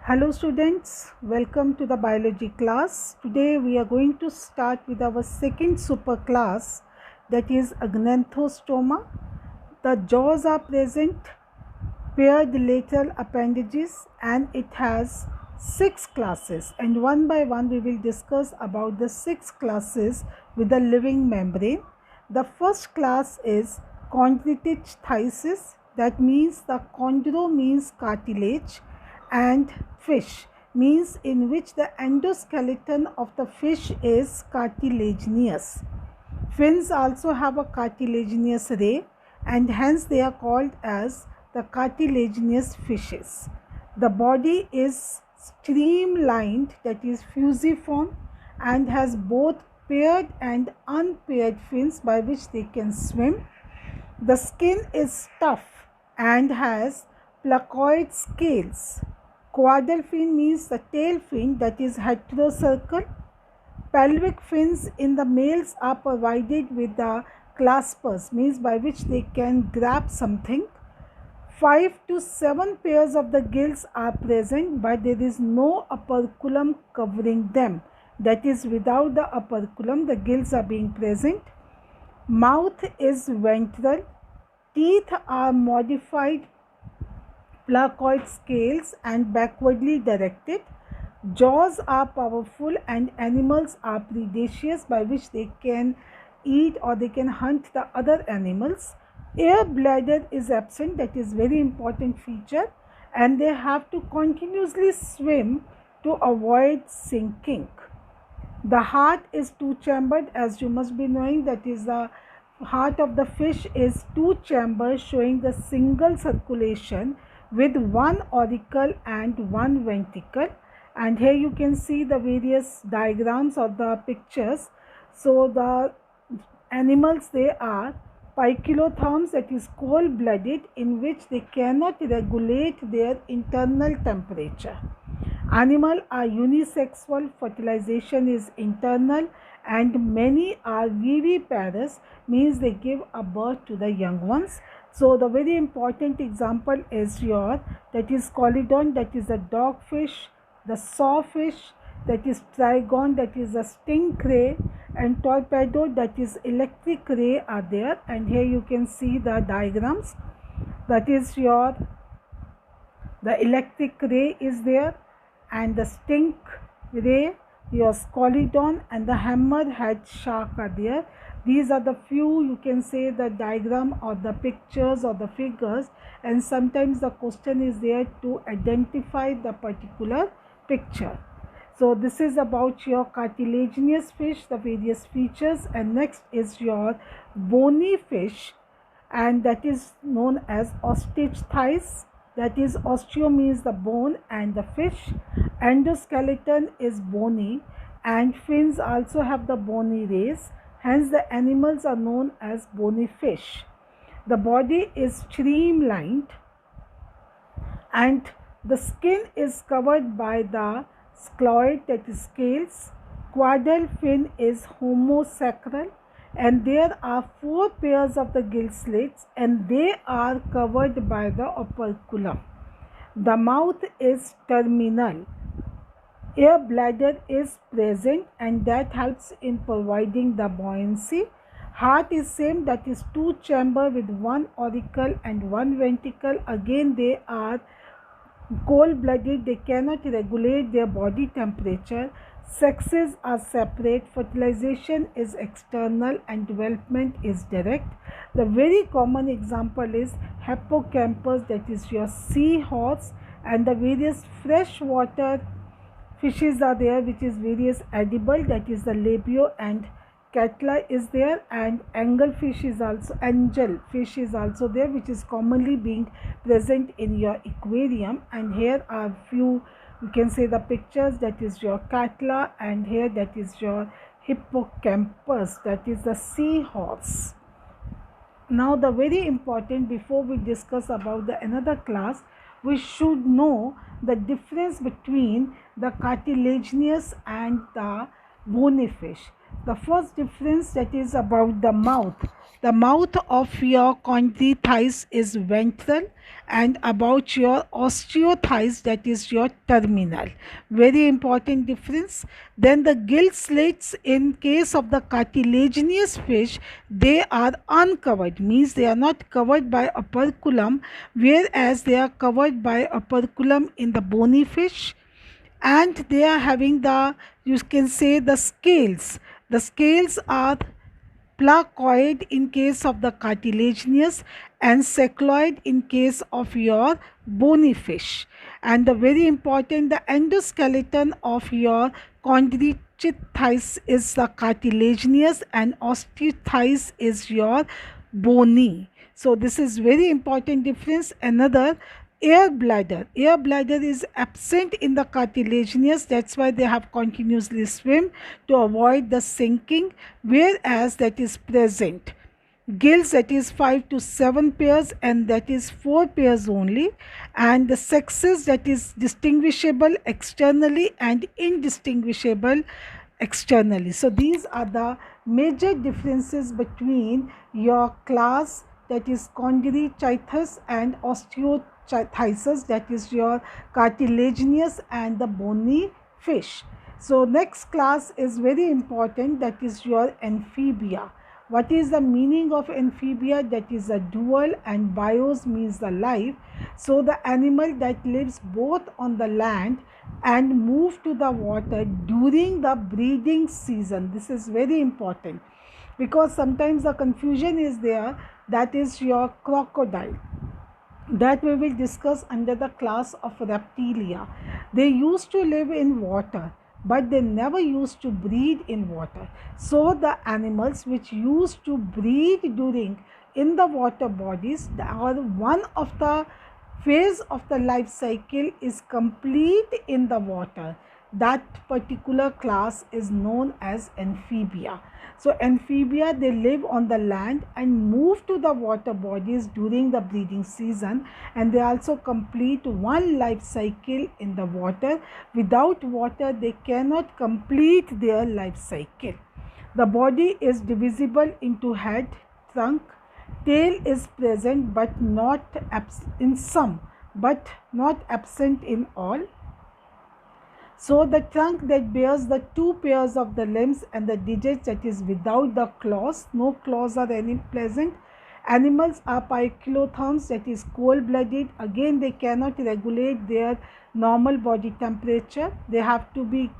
Hello students, welcome to the biology class. Today we are going to start with our second super class, that is Agnanthostoma. The jaws are present, paired lateral appendages, and it has 6 classes, and one by one we will discuss about the 6 classes with the living membrane. The first class is chondrichthysis, that means the chondro means cartilage and fish means in which the endoskeleton of the fish is cartilaginous. Fins also have a cartilaginous ray and hence they are called as the cartilaginous fishes. The body is streamlined, that is fusiform, and has both paired and unpaired fins by which they can swim. The skin is tough and has placoid scales. Caudal fin means the tail fin, that is heterocercal. Pelvic fins in the males are provided with the claspers, means by which they can grab something. 5 to 7 pairs of the gills are present, but there is no operculum covering them. That is, without the operculum, the gills are being present. Mouth is ventral. Teeth are modified placoid scales and backwardly directed. Jaws are powerful and animals are predaceous, by which they can eat or they can hunt the other animals. Air bladder is absent, that is very important feature, and they have to continuously swim to avoid sinking. The heart is two-chambered, as you must be knowing, that is the heart of the fish is two chambers showing the single circulation with one auricle and one ventricle. And here you can see the various diagrams of the pictures. So the animals, they are poikilotherms, that is cold-blooded, in which they cannot regulate their internal temperature. Animal are unisexual, fertilization is internal, and many are viviparous, means they give a birth to the young ones. So the very important example is that is Colodon, that is a dogfish, the sawfish, that is Trigon, that is a stingray, and torpedo, that is electric ray, are there. And here you can see the diagrams, that is the electric ray is there, and the sting ray, your Scolodon, and the hammerhead shark are there. These are the few, you can say, the diagram or the pictures or the figures, and sometimes the question is there to identify the particular picture. So this is about your cartilaginous fish, the various features. And next is your bony fish, and that is known as osteichthyes. That is, osteo means the bone and the fish. Endoskeleton is bony, and fins also have the bony rays. Hence the animals are known as bony fish. The body is streamlined and the skin is covered by the scleroid, that is scales. Caudal fin is homosacral, and there are 4 pairs of the gill slits, and they are covered by the operculum. The mouth is terminal. Air bladder is present, and that helps in providing the buoyancy. Heart is same, that is 2 chamber with 1 auricle and 1 ventricle. Again they are cold-blooded, they cannot regulate their body temperature. Sexes are separate, fertilization is external and development is direct. The very common example is hippocampus, that is your seahorse, and the various freshwater fishes are there, which is various edible, that is the labio and catla is there, and angelfish is also there, which is commonly being present in your aquarium. And here are few, you can say, the pictures, that is your catla, and here that is your hippocampus, that is the seahorse. Now the very important, before we discuss about the another class, we should know the difference between the cartilaginous and the bony fish. The first difference, that is about the mouth. The mouth of your chondrichthyes is ventral, and about your osteochthyes, that is your terminal. Very important difference. Then the gill slits, in case of the cartilaginous fish, they are uncovered, means they are not covered by operculum, whereas they are covered by operculum in the bony fish. And they are having the, you can say, the scales are placoid in case of the cartilaginous and cephaloid in case of your bony fish. And the very important, the endoskeleton of your chondrichthyes is the cartilaginous and osteochthyes is your bony. So this is very important difference. Another, air bladder is absent in the cartilaginous, that's why they have continuously swim to avoid the sinking, whereas that is present. Gills, that is 5 to 7 pairs, and that is 4 pairs only. And the sexes, that is distinguishable externally and indistinguishable externally. So these are the major differences between your class, that is chondrichthyes, and osteochthyes, that is your cartilaginous and the bony fish. So next class is very important, that is your amphibia. What is the meaning of amphibia? That is a dual, and bios means the life. So the animal that lives both on the land and move to the water during the breeding season. This is very important because sometimes the confusion is there. That is your crocodile, that we will discuss under the class of reptilia. They used to live in water, but they never used to breed in water. So the animals which used to breed during in the water bodies, or one of the phase of the life cycle is complete in the water, that particular class is known as amphibia. So amphibia, they live on the land and move to the water bodies during the breeding season, and they also complete one life cycle in the water. Without water, they cannot complete their life cycle. The body is divisible into head, trunk, tail is present but not in some, but not absent in all. So the trunk that bears the 2 pairs of the limbs and the digits, that is without the claws, no claws are any present. Animals are poikilotherms, that is cold-blooded. Again, they cannot regulate their normal body temperature. They have to be,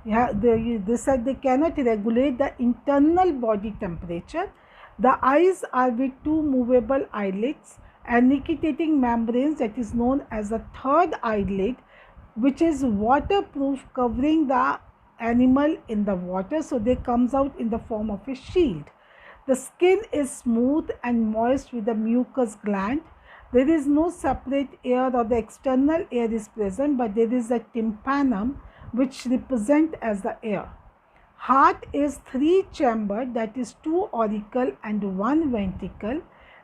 they said they cannot regulate the internal body temperature. The eyes are with 2 movable eyelids and nictitating membranes, that is known as the third eyelid, which is waterproof, covering the animal in the water, so they comes out in the form of a shield. The skin is smooth and moist with a mucous gland. There is no separate ear, or the external ear is present, but there is a tympanum which represent as the ear. Heart is 3-chambered, that is 2 auricle and 1 ventricle.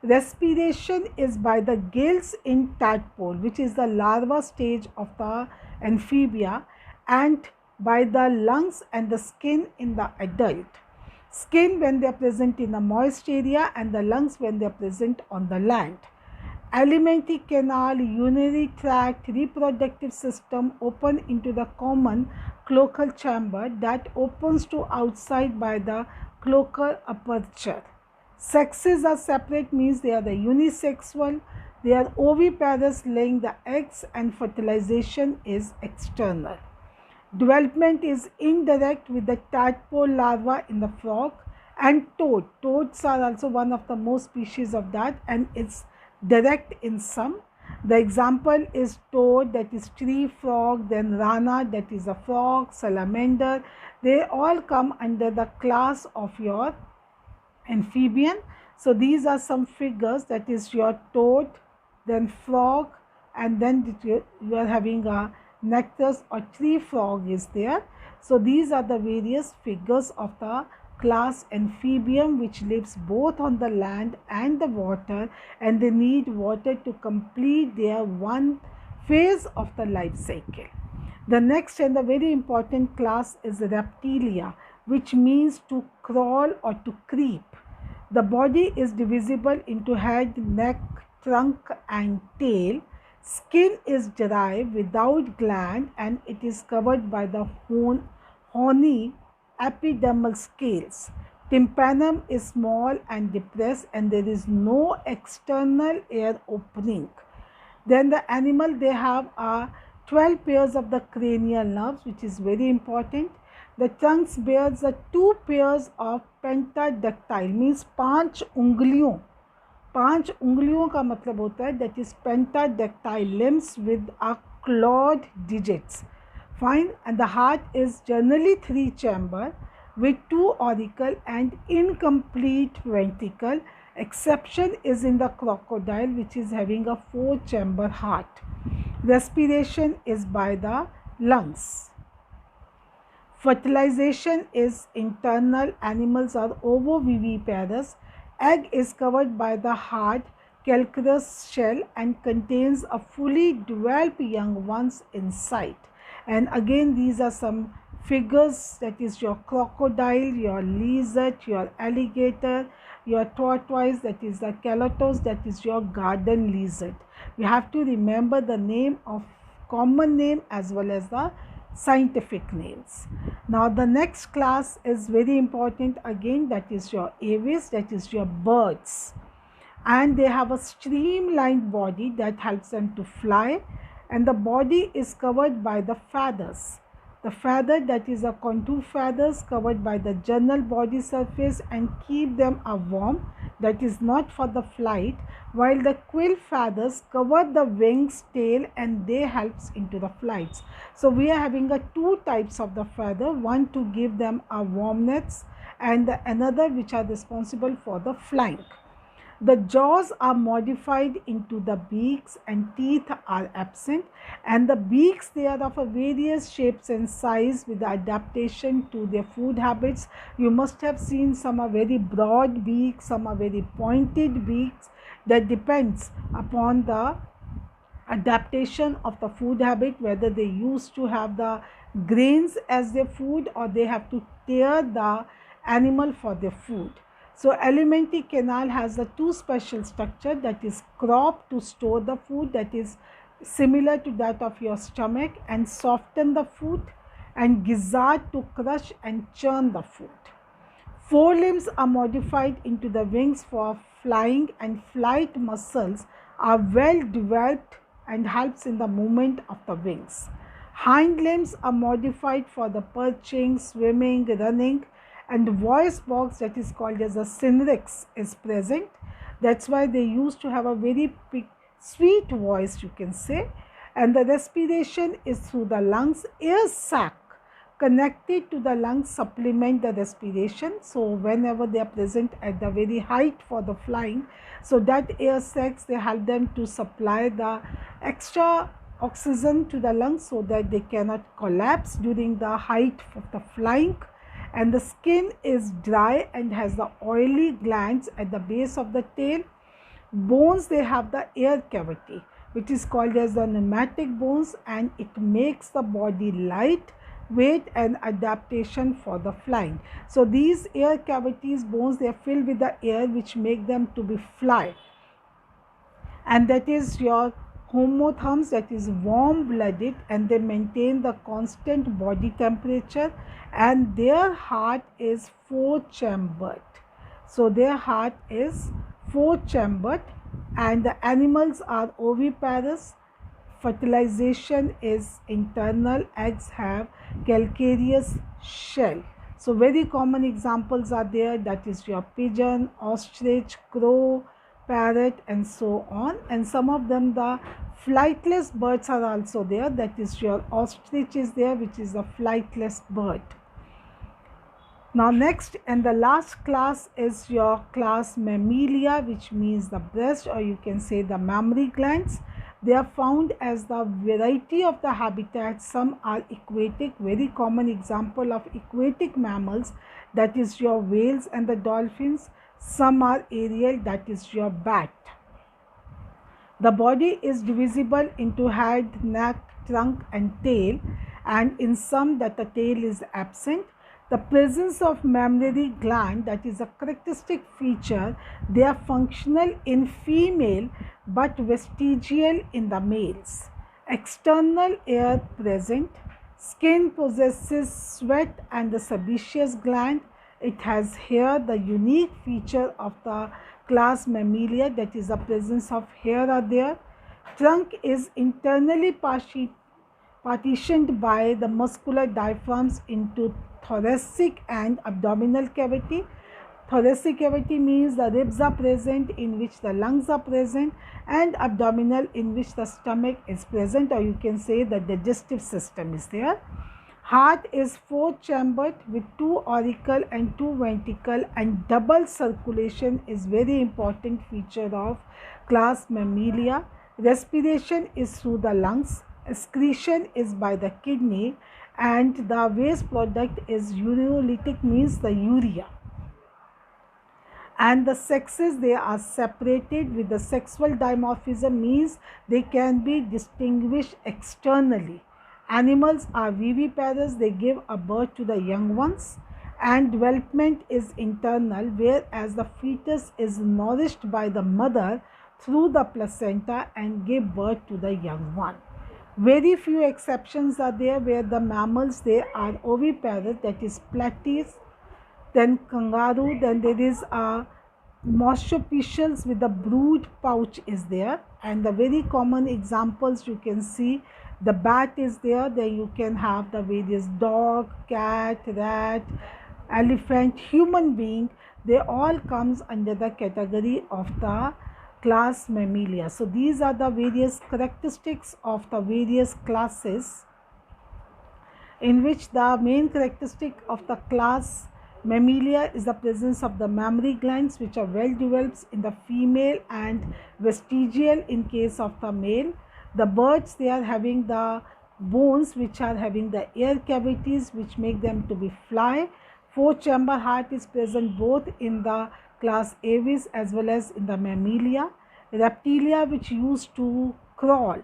Respiration is by the gills in tadpole, which is the larva stage of the amphibia, and by the lungs and the skin in the adult. Skin when they are present in a moist area, and the lungs when they are present on the land. Alimentary canal, urinary tract, reproductive system open into the common cloacal chamber that opens to outside by the cloacal aperture. Sexes are separate, means they are the unisexual. They are oviparous, laying the eggs, and fertilization is external. Development is indirect with the tadpole larva in the frog and toad. Toads are also one of the most species of that, and it's direct in some. The example is toad, that is tree frog, then rana, that is a frog, salamander. They all come under the class of your amphibian. So these are some figures, that is your toad, then frog, and then you are having a nectus or tree frog is there. So these are the various figures of the class amphibian, which lives both on the land and the water, and they need water to complete their one phase of the life cycle. The next and the very important class is reptilia. which means to crawl or to creep. The body is divisible into head, neck, trunk and tail. Skin is dry without gland and it is covered by the horny epidermal scales. Tympanum is small and depressed and there is no external air opening. Then the animal, they have 12 pairs of the cranial nerves, which is very important. The trunks bears the 2 pairs of pentadactyl, means 5 उंगलियों. 5 उंगलियों का मतलब होता है that is pentadactyl limbs with a clawed digits. Fine. And the heart is generally 3 chamber with 2 auricle and incomplete ventricle. Exception is in the crocodile, which is having a 4 chamber heart. Respiration is by the lungs. Fertilization is internal. Animals are ovoviviparous. Egg is covered by the hard calcareous shell and contains a fully developed young ones inside. And again, these are some figures, that is your crocodile, your lizard, your alligator, your tortoise, that is the calotos, that is your garden lizard. We have to remember the name of common name as well as the scientific names. Now the next class is very important again, that is your aves, that is your birds, and they have a streamlined body that helps them to fly, and the body is covered by the feathers. The feather, that is a contour feathers covered by the general body surface and keep them warm, that is not for the flight, while the quill feathers cover the wings, tail and they helps into the flights. So we are having 2 types of the feather, one to give them a warmness and another which are responsible for the flying. The jaws are modified into the beaks and teeth are absent, and the beaks, they are of various shapes and size with the adaptation to their food habits. You must have seen some are very broad beaks, some are very pointed beaks. That depends upon the adaptation of the food habit, whether they used to have the grains as their food or they have to tear the animal for their food. So alimentary canal has the 2 special structure, that is crop to store the food, that is similar to that of your stomach and soften the food, and gizzard to crush and churn the food. Forelimbs are modified into the wings for flying, and flight muscles are well developed and helps in the movement of the wings. Hind limbs are modified for the perching, swimming, running, and voice box, that is called as a syrinx, is present. That's why they used to have a very sweet voice, you can say. And the respiration is through the lungs. Air sac connected to the lungs supplement the respiration. So whenever they are present at the very height for the flying, so that air sacs, they help them to supply the extra oxygen to the lungs so that they cannot collapse during the height of the flying. And the skin is dry and has the oily glands at the base of the tail. Bones, they have the air cavity, which is called as the pneumatic bones, and it makes the body light, weight and adaptation for the flying. So these air cavities, bones, they are filled with the air which make them to be fly. And that is your homotherms, that is warm blooded, and they maintain the constant body temperature, and their heart is 4 chambered. So their heart is 4 chambered, and the animals are oviparous. Fertilization is internal. Eggs have calcareous shell. So very common examples are there, that is your pigeon, ostrich, crow, parrot and so on. And some of them, the flightless birds are also there, that is your ostrich is there, which is a flightless bird. Now next and the last class is your class Mammalia, which means the breast, or you can say the mammary glands. They are found as the variety of the habitats. Some are aquatic, very common example of aquatic mammals, that is your whales and the dolphins. Some are aerial, that is your bat. The body is divisible into head, neck, trunk and tail, and in some that the tail is absent. The presence of mammary gland, that is a characteristic feature. They are functional in female but vestigial in the males. External air present. Skin possesses sweat and the sebaceous gland. It has here the unique feature of the class Mammalia, that is the presence of hair are there. Trunk is internally partitioned by the muscular diaphragms into thoracic and abdominal cavity. Thoracic cavity means the ribs are present in which the lungs are present, and abdominal in which the stomach is present, or you can say the digestive system is there. Heart is four-chambered with two auricle and two ventricle, and double circulation is very important feature of class Mammalia. Respiration is through the lungs. Excretion is by the kidney, and the waste product is ureolytic, means the urea. And the sexes, they are separated with the sexual dimorphism, means they can be distinguished externally. Animals are viviparous, they give a birth to the young ones, and development is internal, whereas the fetus is nourished by the mother through the placenta and give birth to the young one. Very few exceptions are there where the mammals, they are oviparous, that is platypus, then kangaroo, then there is a marsupials with the brood pouch is there, and the very common examples you can see, the bat is there, then you can have the various dog, cat, rat, elephant, human being, they all comes under the category of the class Mammalia. So these are the various characteristics of the various classes, in which the main characteristic of the class Mammalia is the presence of the mammary glands, which are well developed in the female and vestigial in case of the male. The birds, they are having the bones which are having the air cavities which make them to be fly. Four-chamber heart is present both in the class Aves as well as in the Mammalia. Reptilia, which used to crawl,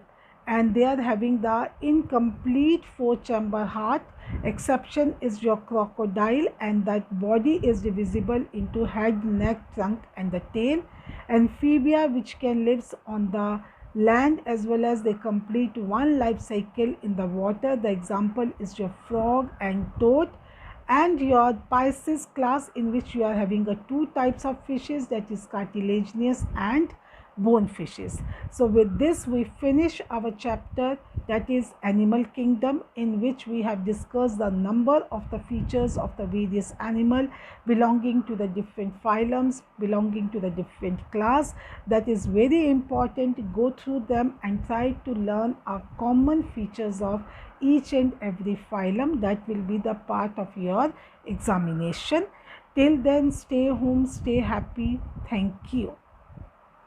and they are having the incomplete four-chamber heart. Exception is your crocodile, and that body is divisible into head, neck, trunk and the tail. Amphibia, which can live on the land as well as they complete one life cycle in the water. The example is your frog and toad. And your Pisces class, in which you are having two types of fishes, that is cartilaginous and bone fishes. So with this we finish our chapter, that is Animal Kingdom, in which we have discussed the number of the features of the various animal belonging to the different phylums, belonging to the different class. That is very important to go through them and try to learn our common features of each and every phylum. That will be the part of your examination. Till then, stay home, stay happy. Thank you.